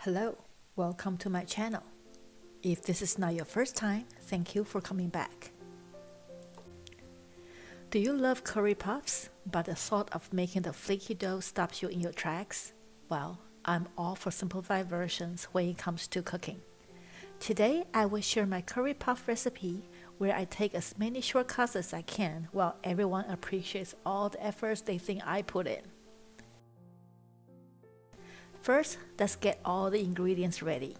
Hello, welcome to my channel. If this is not your first time, thank you for coming back. Do you love curry puffs, but the thought of making the flaky dough stops you in your tracks? Well, I'm all for simplified versions when it comes to cooking. Today, I will share my curry puff recipe where I take as many shortcuts as I can while everyone appreciates all the efforts they think I put in. First, let's get all the ingredients ready.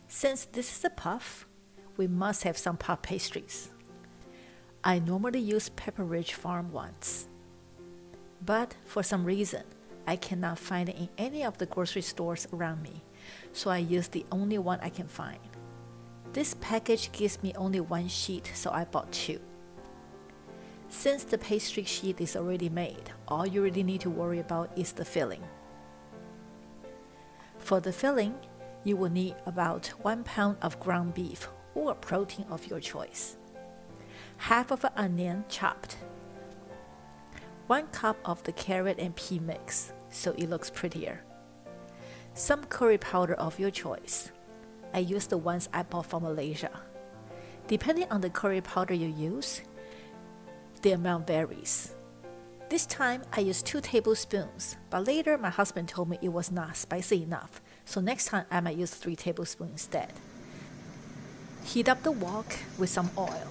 Since this is a puff, we must have some puff pastries. I normally use Pepperidge Farm ones, but for some reason, I cannot find it in any of the grocery stores around me, so I use the only one I can find. This package gives me only one sheet, so I bought two. Since the pastry sheet is already made, all you really need to worry about is the filling. For the filling, you will need about 1 pound of ground beef or protein of your choice, half of an onion chopped, 1 cup of the carrot and pea mix so it looks prettier, some curry powder of your choice. I use the ones I bought from Malaysia. Depending on the curry powder you use, the amount varies. This time I used 2 tablespoons, but later my husband told me it was not spicy enough, so next time I might use 3 tablespoons instead. Heat up the wok with some oil.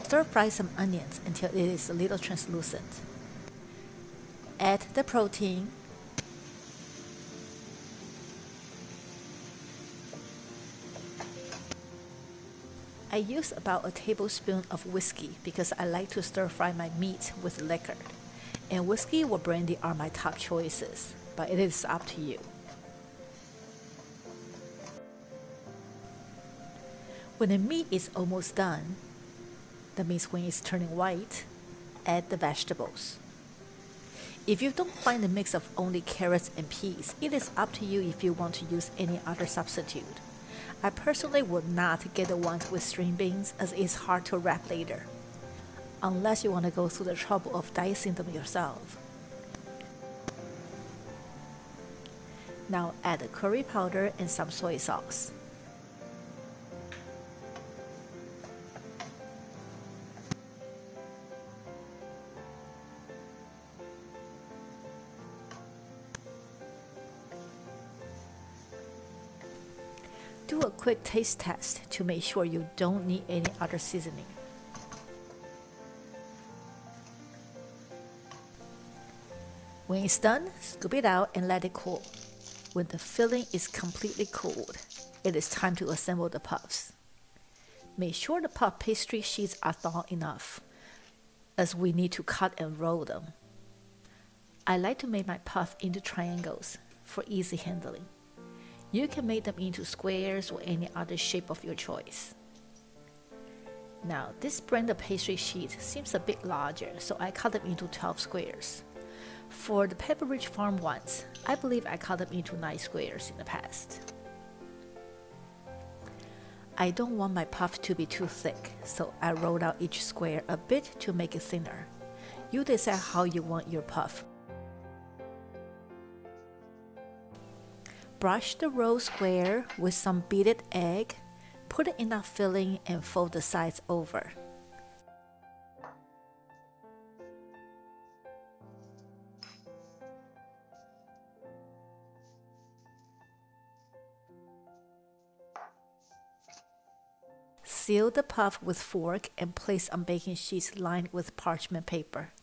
Stir fry some onions until it is a little translucent. Add the protein. I use about a tablespoon of whiskey because I like to stir fry my meat with liquor, and whiskey or brandy are my top choices, but it is up to you. When the meat is almost done, that means when it's turning white, add the vegetables. If you don't find a mix of only carrots and peas, it is up to you if you want to use any other substitute. I personally would not get the ones with string beans as it's hard to wrap later, unless you want to go through the trouble of dicing them yourself. Now add the curry powder and some soy sauce. Do a quick taste test to make sure you don't need any other seasoning. When it's done, scoop it out and let it cool. When the filling is completely cooled, it is time to assemble the puffs. Make sure the puff pastry sheets are thawed enough, as we need to cut and roll them. I like to make my puff into triangles for easy handling. You can make them into squares or any other shape of your choice. Now, this brand of pastry sheet seems a bit larger, so I cut them into 12 squares. For the Pepperidge Farm ones, I believe I cut them into 9 squares in the past. I don't want my puff to be too thick, so I rolled out each square a bit to make it thinner. You decide how you want your puff. Brush the roll square with some beaten egg, put in enough filling and fold the sides over. Seal the puff with fork and place on baking sheets lined with parchment paper.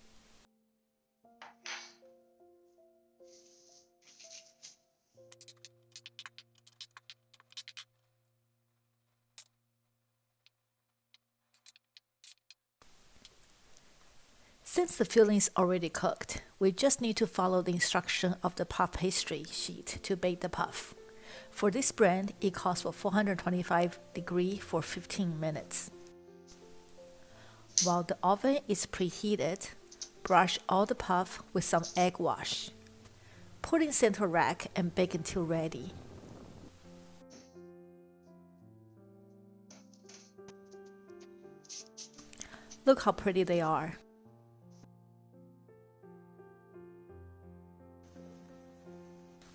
Since the filling is already cooked, we just need to follow the instruction of the puff pastry sheet to bake the puff. For this brand, it calls for 425 degrees for 15 minutes. While the oven is preheated, brush all the puff with some egg wash. Put in center rack and bake until ready. Look how pretty they are.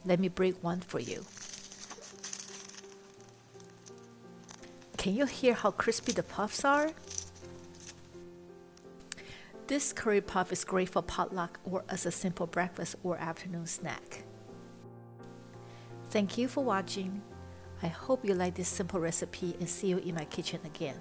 Let me break one for you. Can you hear how crispy the puffs are? This curry puff is great for potluck or as a simple breakfast or afternoon snack. Thank you for watching. I hope you like this simple recipe and see you in my kitchen again.